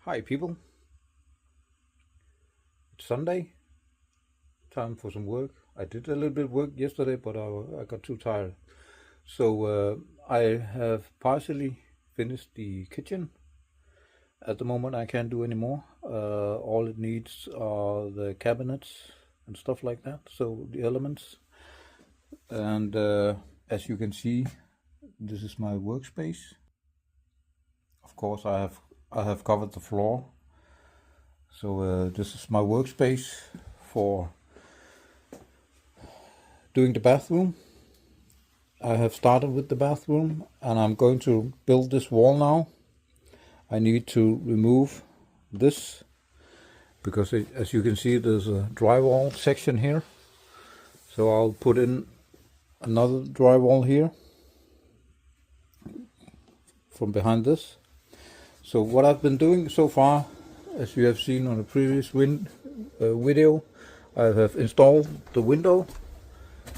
Hi people, it's Sunday, time for some work. I did a little bit of work yesterday, but I got too tired. So I have partially finished the kitchen. At the moment I can't do any more. All it needs are the cabinets and stuff like that, so the elements. And as you can see, this is my workspace. Of course I have covered the floor. So this is my workspace for doing the bathroom. I have started with the bathroom and I'm going to build this wall now. I need to remove this because as you can see, there's a drywall section here. So I'll put in another drywall here from behind this. So what I've been doing so far, as you have seen on the previous video, I have installed the window.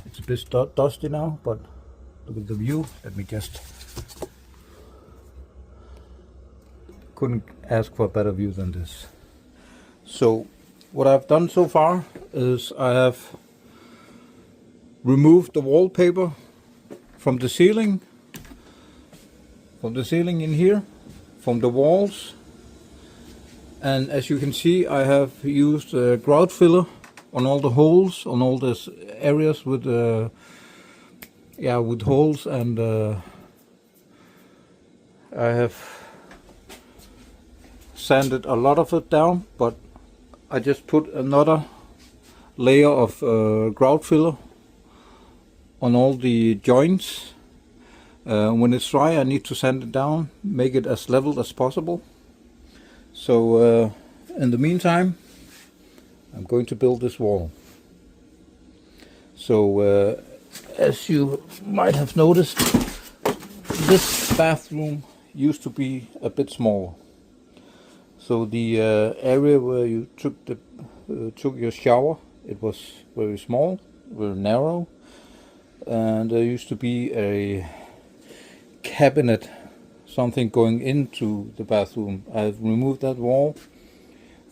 It's a bit dusty now, but look at the view. Let me just... Couldn't ask for a better view than this. So what I've done so far is I have removed the wallpaper from the ceiling in here, from the walls. And as you can see, I have used grout filler on all the holes, on all these areas with holes, and I have sanded a lot of it down, but I just put another layer of grout filler on all the joints. When it's dry, I need to sand it down, make it as level as possible. So in the meantime, I'm going to build this wall. So as you might have noticed, this bathroom used to be a bit smaller. So the area where you took your shower, it was very small, very narrow, and there used to be a cabinet, something going into the bathroom. I've removed that wall,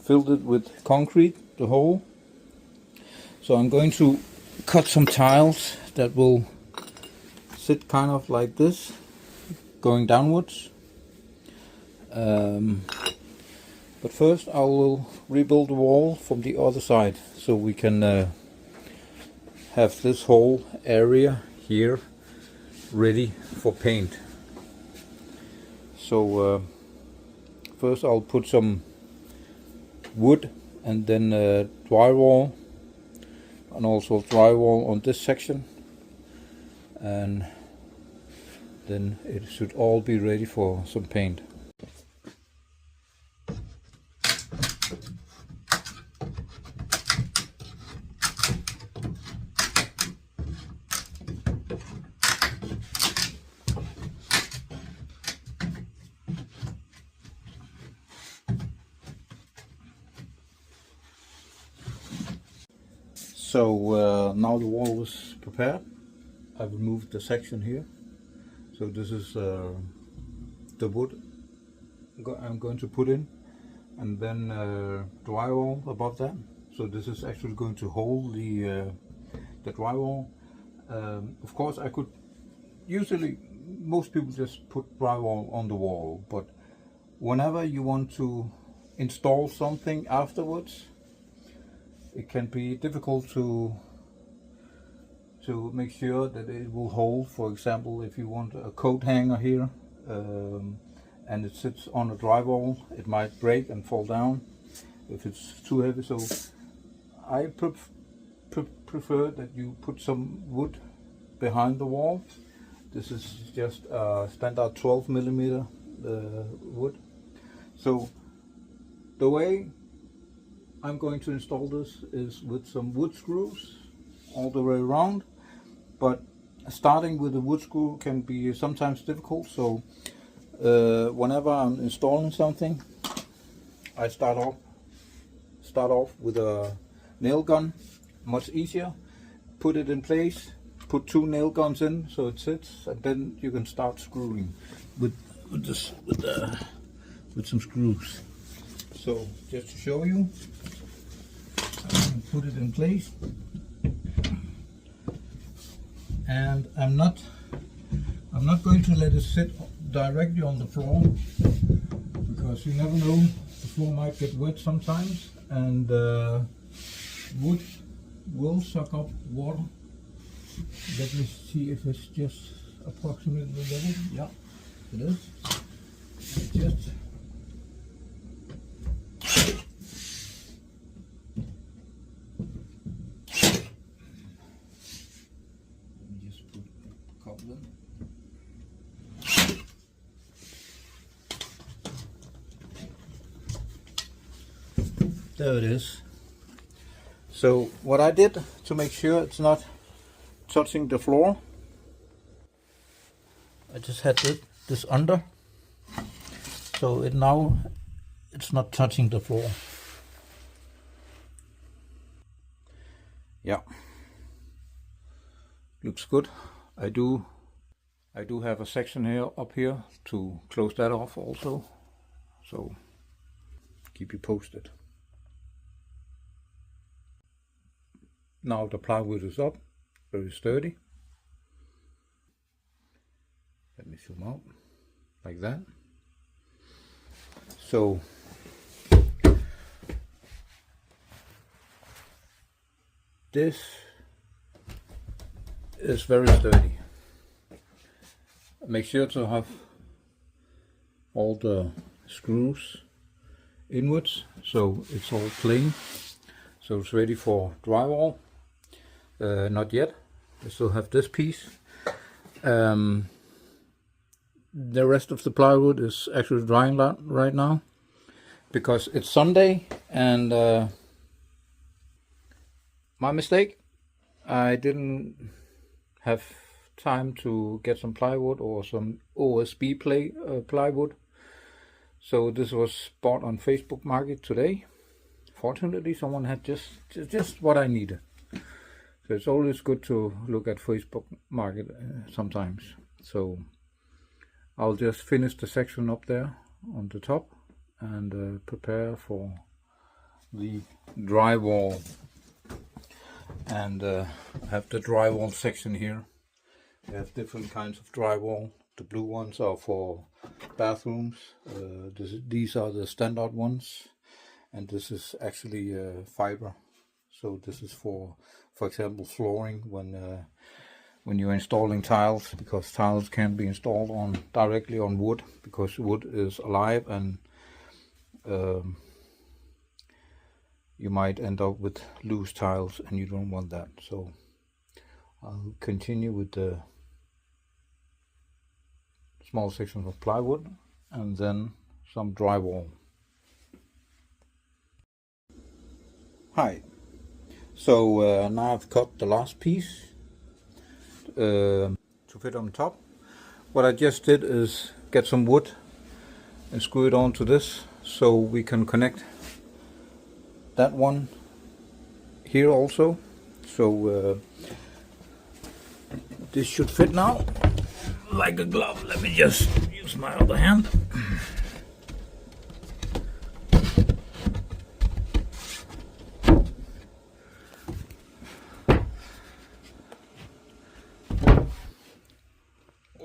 filled it with concrete, the hole. So I'm going to cut some tiles that will sit kind of like this, going downwards. But first I will rebuild the wall from the other side, so we can have this whole area here ready for paint. So first I'll put some wood and then drywall, and also drywall on this section, and then it should all be ready for some paint. So now the wall is prepared. I've removed the section here. So this is the wood I'm going to put in, and then drywall above that. So this is actually going to hold the drywall. Of course, I could usually, most people just put drywall on the wall, but whenever you want to install something afterwards, it can be difficult to make sure that it will hold. For example, if you want a coat hanger here and it sits on a drywall, it might break and fall down if it's too heavy. So I prefer that you put some wood behind the wall. This is just standard 12mm wood. So the way I'm going to install this is with some wood screws all the way around, but starting with the wood screw can be sometimes difficult. So whenever I'm installing something, I start off with a nail gun, much easier. Put it in place, put 2 nail guns in so it sits, and then you can start screwing with some screws. So just to show you, I can put it in place, and I'm not going to let it sit directly on the floor, because you never know, the floor might get wet sometimes, and wood will suck up water. Let me see if it's just approximately the level. Yeah, it is. Just put a couple in. There it is. So what I did to make sure it's not touching the floor, I just had this under, so it's not touching the floor. Yeah, looks good. I do have a section here up here to close that off also, so keep you posted. Now the plywood is up, very sturdy. Let me zoom out like that. So this is very sturdy. Make sure to have all the screws inwards, so it's all clean, so it's ready for drywall. Not yet. I still have this piece. The rest of the plywood is actually drying right now, because it's Sunday, and my mistake, I didn't have time to get some plywood or some OSB plywood. So this was bought on Facebook Market today. Fortunately, someone had just what I needed. So it's always good to look at Facebook Market sometimes. So I'll just finish the section up there on the top and prepare for the drywall. And have the drywall section here. We have different kinds of drywall. The blue ones are for bathrooms. These are the standard ones, and this is actually fiber. So this is for example, flooring when you're installing tiles, because tiles can be installed directly on wood, because wood is alive, and you might end up with loose tiles, and you don't want that. So I'll continue with the small sections of plywood and then some drywall. Hi. So now I've cut the last piece to fit on top. What I just did is get some wood and screw it onto this, so we can connect that one here also. So this should fit now like a glove. Let me just use my other hand.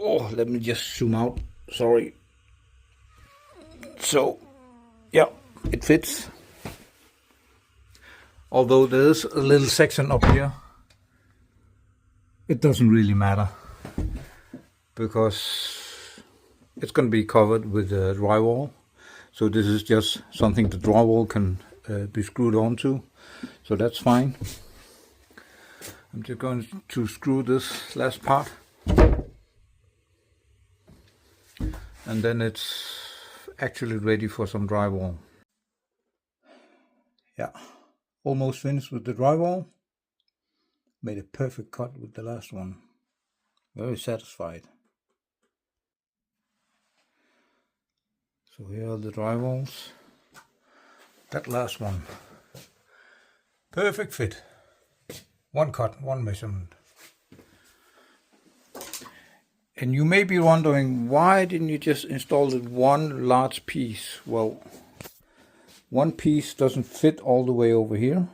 Oh, let me just zoom out, sorry. So yeah, it fits. Although there's a little section up here, it doesn't really matter, because it's going to be covered with drywall. So this is just something the drywall can be screwed onto, so that's fine. I'm just going to screw this last part, and then it's actually ready for some drywall. Yeah, almost finished with the drywall. Made a perfect cut with the last one. Very satisfied. So here are the drywalls. That last one, perfect fit. One cut, one measurement. And you may be wondering, why didn't you just install it one large piece? Well, one piece doesn't fit all the way over here,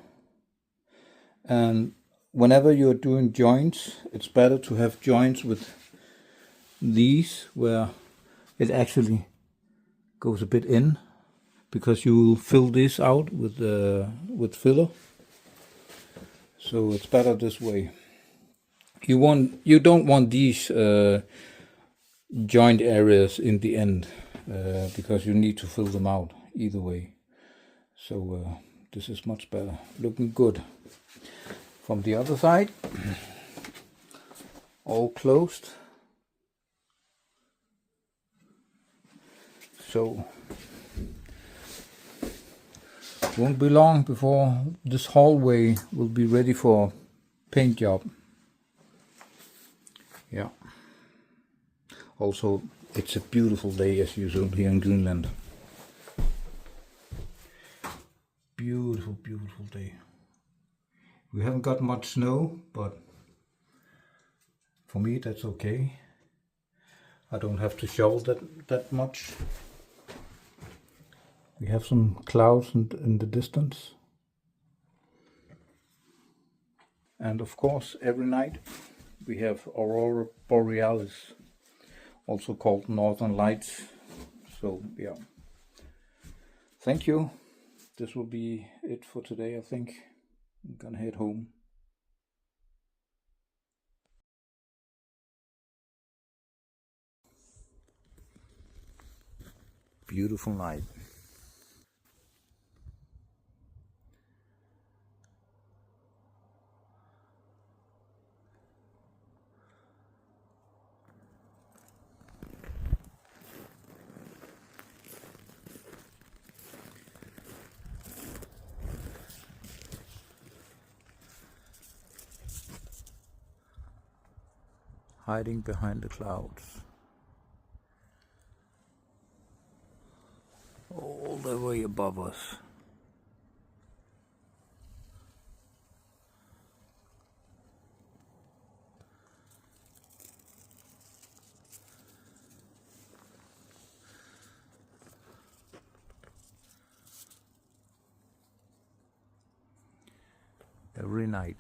and whenever you're doing joints, it's better to have joints with these where it actually goes a bit in, because you will fill this out with filler. So it's better this way. You don't want these joint areas in the end, because you need to fill them out either way. So this is much better, looking good. From the other side, all closed. So won't be long before this hallway will be ready for paint job. Yeah. Also, it's a beautiful day as usual here in Greenland. Beautiful, beautiful day. We haven't got much snow, but for me that's okay. I don't have to shovel that much. We have some clouds in the distance. And of course, every night we have Aurora Borealis, also called Northern Lights. So yeah, thank you. This will be it for today, I think. I'm gonna head home. Beautiful night. Hiding behind the clouds. All the way above us. Every night.